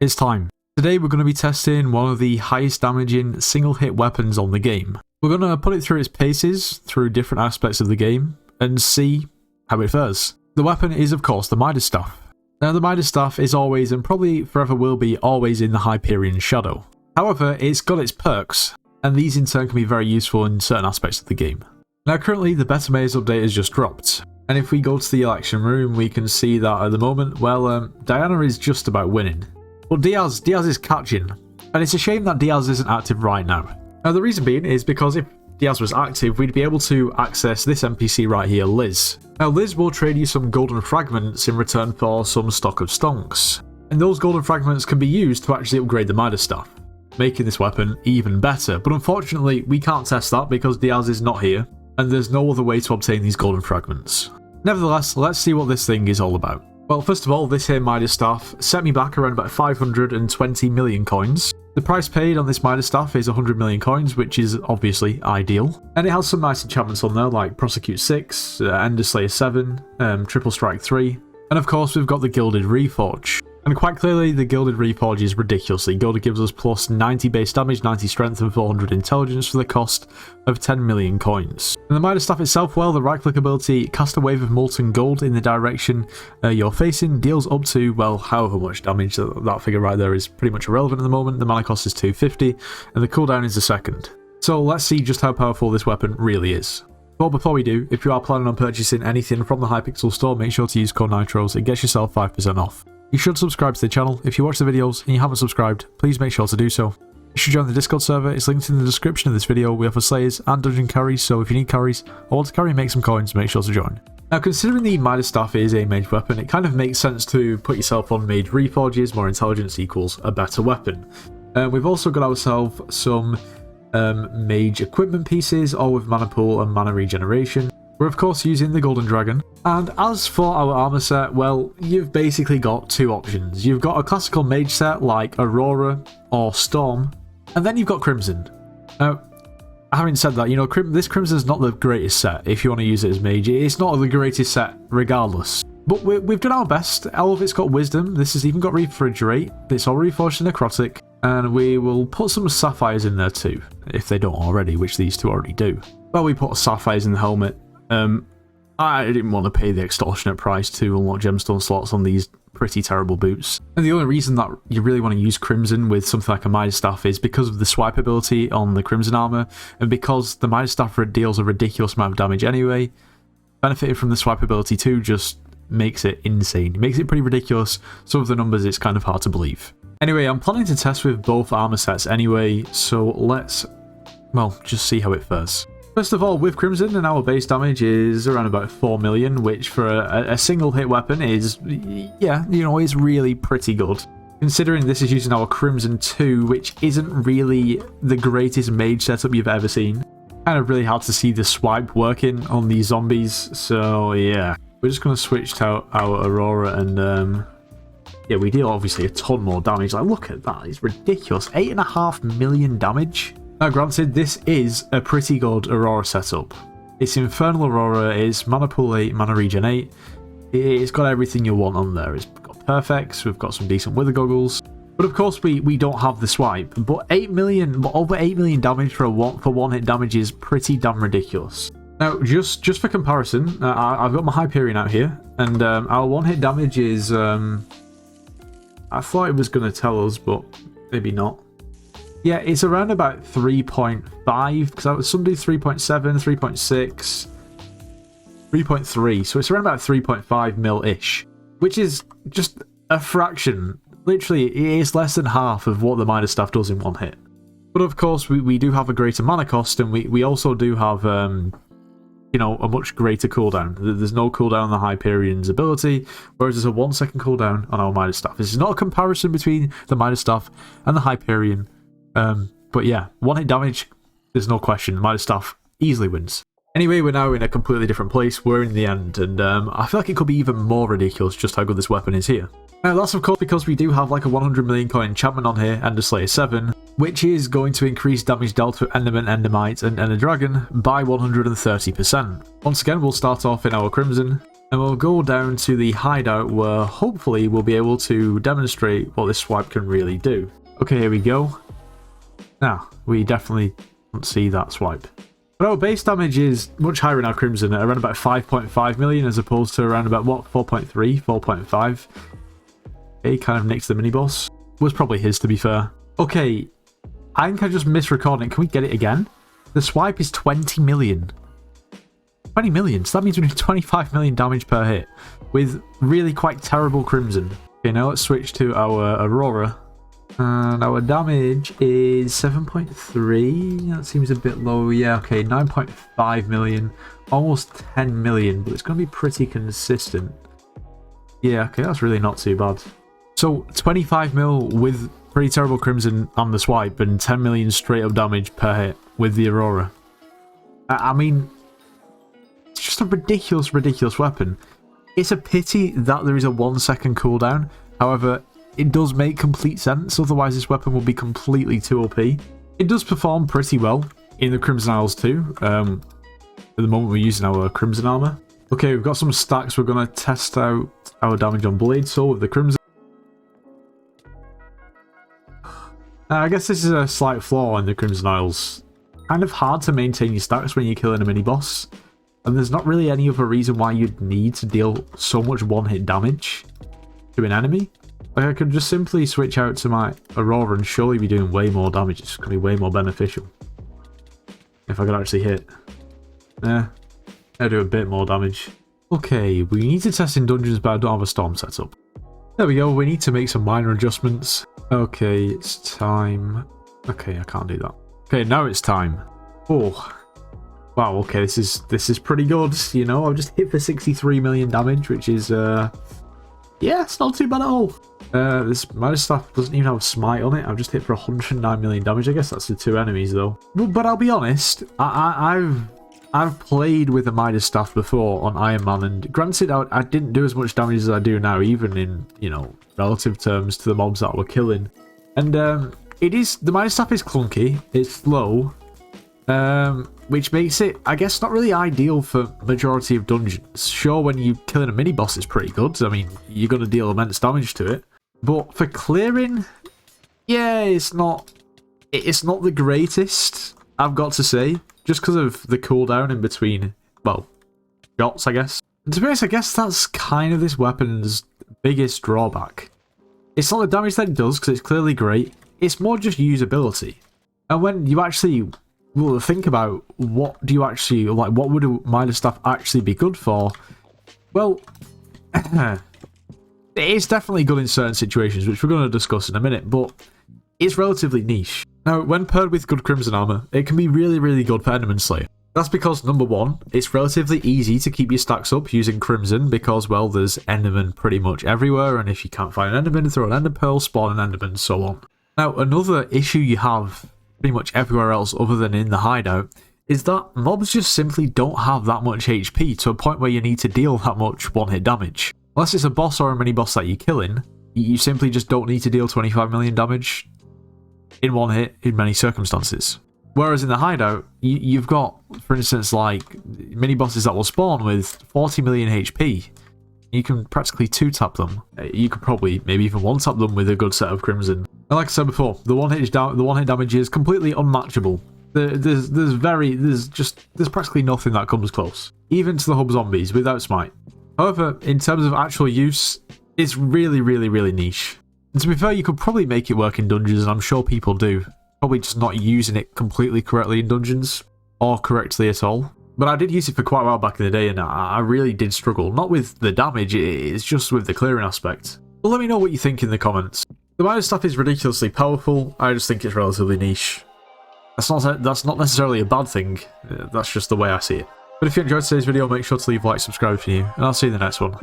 It's time. Today we're going to be testing one of the highest damaging single hit weapons on the game. We're going to put it through its paces, through different aspects of the game, and see how it fares. The weapon is of course the Midas staff. Now the Midas staff is always, and probably forever will be, always in the Hyperion shadow. However, it's got its perks, and these in turn can be very useful in certain aspects of the game. Now currently the Better Maze update has just dropped, and if we go to the election room we can see that at the moment, well, Diana is just about winning. But Diaz is catching, and it's a shame that Diaz isn't active right now. Now the reason being is because if Diaz was active, we'd be able to access this NPC right here, Liz. Now Liz will trade you some golden fragments in return for some stock of stonks, and those golden fragments can be used to actually upgrade the Midas staff, making this weapon even better. But unfortunately we can't test that because Diaz is not here, and there's no other way to obtain these golden fragments. Nevertheless, let's see what this thing is all about. Well, first of all, this here Midas staff set me back around about 520 million coins. The price paid on this Midas staff is 100 million coins, which is obviously ideal. And it has some nice enchantments on there like Prosecute 6, Ender Slayer 7, Triple Strike 3, and of course we've got the Gilded Reforge. And quite clearly the Gilded Reforge is ridiculously good. It gives us plus 90 base damage, 90 strength and 400 intelligence for the cost of 10 million coins. And the Midas staff itself, well, the right click ability, cast a wave of molten gold in the direction you're facing, deals up to, well, however much damage. That figure right there is pretty much irrelevant at the moment. The mana cost is 250 and the cooldown is a second. So let's see just how powerful this weapon really is. But before we do, if you are planning on purchasing anything from the Hypixel store, make sure to use code NITROS. It gets yourself 5% off. You should subscribe to the channel. If you watch the videos and you haven't subscribed, please make sure to do so. You should join the Discord server. It's linked in the description of this video. We offer slayers and dungeon carries, so if you need carries or want to carry and make some coins, make sure to join. Now, considering the Midas staff is a mage weapon, it kind of makes sense to put yourself on mage reforges. More intelligence equals a better weapon. We've also got ourselves some mage equipment pieces, all with mana pool and mana regeneration. We're of course using the Golden Dragon, and as for our armor set, well, you've basically got two options. You've got a classical mage set like Aurora or Storm, and then you've got Crimson. Now, having said that, you know, this Crimson is not the greatest set if you want to use it as mage. It's not the greatest set regardless. But we've done our best. All of it's got Wisdom. This has even got Refrigerate. It's all Reforged and Necrotic, and we will put some Sapphires in there too, if they don't already, which these two already do. Well, we put Sapphires in the helmet. I didn't want to pay the extortionate price to unlock gemstone slots on these pretty terrible boots. And the only reason that you really want to use Crimson with something like a Midas staff is because of the swipe ability on the Crimson armor, and because the Midas staff deals a ridiculous amount of damage anyway, benefiting from the swipe ability too just makes it insane. It makes it pretty ridiculous. Some of the numbers, it's kind of hard to believe. Anyway, I'm planning to test with both armor sets anyway, so let's, well, just see how it fares. First of all, with Crimson, and our base damage is around about 4 million, which for a single hit weapon is, yeah, you know, is really pretty good. Considering this is using our Crimson 2, which isn't really the greatest mage setup you've ever seen. Kind of really hard to see the swipe working on these zombies, so yeah. We're just going to switch to our Aurora, and yeah, we deal obviously a ton more damage. Like, look at that, it's ridiculous. 8.5 million damage. Now granted, this is a pretty good Aurora setup. It's Infernal Aurora, it's Mana Pool 8, Mana Regen 8. It's got everything you want on there. It's got perfects, we've got some decent Wither Goggles. But of course we don't have the swipe. But over 8 million damage for one hit damage is pretty damn ridiculous. Now just for comparison, I've got my Hyperion out here, and our one hit damage is, I thought it was going to tell us, but maybe not. Yeah, it's around about 3.5, because some do 3.7, 3.6, 3.3, so it's around about 3.5 mil-ish, which is just a fraction. Literally, it is less than half of what the Midas staff does in one hit. But of course, we do have a greater mana cost, and we also do have, you know, a much greater cooldown. There's no cooldown on the Hyperion's ability, whereas there's a 1 second cooldown on our Midas staff. This is not a comparison between the Midas staff and the Hyperion. But yeah, one hit damage, there's no question. The Midas staff easily wins. Anyway, we're now in a completely different place. We're in the end, and I feel like it could be even more ridiculous just how good this weapon is here. Now that's of course because we do have like a 100 million coin enchantment on here, Ender Slayer 7, which is going to increase damage dealt with Enderman, Endermite and Ender Dragon by 130%. Once again, we'll start off in our Crimson. And we'll go down to the hideout where hopefully we'll be able to demonstrate what this swipe can really do. Okay, here we go. Now, we definitely don't see that swipe. But our base damage is much higher in our Crimson, at around about 5.5 million as opposed to around about, what, 4.3, 4.5? Okay, kind of nicks the mini-boss. Was probably his, to be fair. Okay, I think I just misrecorded it. Can we get it again? The swipe is 20 million. 20 million, so that means we're doing 25 million damage per hit with really quite terrible Crimson. Okay, now let's switch to our Aurora. And our damage is 7.3. That seems a bit low. Yeah, okay, 9.5 million. Almost 10 million, but it's going to be pretty consistent. Yeah, okay, that's really not too bad. So 25 mil with pretty terrible Crimson on the swipe and 10 million straight up damage per hit with the Aurora. I mean, it's just a ridiculous, ridiculous weapon. It's a pity that there is a 1 second cooldown. However, it does make complete sense, otherwise this weapon will be completely too OP. It does perform pretty well in the Crimson Isles too. At the moment we're using our Crimson armor. Okay, we've got some stacks. We're going to test out our damage on Blade Soul with the Crimson. I guess this is a slight flaw in the Crimson Isles. Kind of hard to maintain your stacks when you're killing a mini-boss. And there's not really any other reason why you'd need to deal so much one-hit damage to an enemy. Like, I could just simply switch out to my Aurora and surely be doing way more damage. It's going to be way more beneficial. If I could actually hit. I do a bit more damage. Okay, we need to test in dungeons, but I don't have a storm set up. There we go, we need to make some minor adjustments. Okay, it's time. Okay, I can't do that. Okay, now it's time. Oh. Wow, okay, this is pretty good, you know. I've just hit for 63 million damage, which is, yeah, it's not too bad at all. This Midas staff doesn't even have a smite on it. I've just hit for 109 million damage. I guess that's the two enemies, though. But I'll be honest, I've played with the Midas staff before on Iron Man, and granted, I didn't do as much damage as I do now, even in, you know, relative terms to the mobs that we're killing. And, the Midas staff is clunky, it's slow, which makes it, I guess, not really ideal for majority of dungeons. Sure, when you're killing a mini-boss, it's pretty good. I mean, you're going to deal immense damage to it. But for clearing, yeah, it's not the greatest, I've got to say. Just because of the cooldown in between, well, shots, I guess. And to be honest, I guess that's kind of this weapon's biggest drawback. It's not the damage that it does, because it's clearly great. It's more just usability. And when you actually will think about what do you actually, like, what would a Midas staff actually be good for? Well, it's definitely good in certain situations, which we're going to discuss in a minute, but it's relatively niche. Now, when paired with good Crimson armor, it can be really, really good for Enderman Slayer. That's because, number one, it's relatively easy to keep your stacks up using Crimson because, well, there's Enderman pretty much everywhere, and if you can't find an Enderman, throw an Ender Pearl, spawn an Enderman, so on. Now, another issue you have pretty much everywhere else other than in the hideout is that mobs just simply don't have that much HP to a point where you need to deal that much one-hit damage. Unless it's a boss or a mini-boss that you're killing, you simply just don't need to deal 25 million damage in one hit in many circumstances. Whereas in the hideout, you've got, for instance, like mini-bosses that will spawn with 40 million HP. You can practically two-tap them. You could probably maybe even one-tap them with a good set of Crimson. And like I said before, the one-hit damage is completely unmatchable. There's practically nothing that comes close, even to the hub zombies without smite. However, in terms of actual use, it's really, really, really niche. And to be fair, you could probably make it work in dungeons, and I'm sure people do. Probably just not using it completely correctly in dungeons, or correctly at all. But I did use it for quite a while back in the day, and I really did struggle. Not with the damage, it's just with the clearing aspect. But let me know what you think in the comments. The Midas staff is ridiculously powerful, I just think it's relatively niche. That's not necessarily a bad thing, that's just the way I see it. But if you enjoyed today's video, make sure to leave a like, subscribe if you're new, and I'll see you in the next one.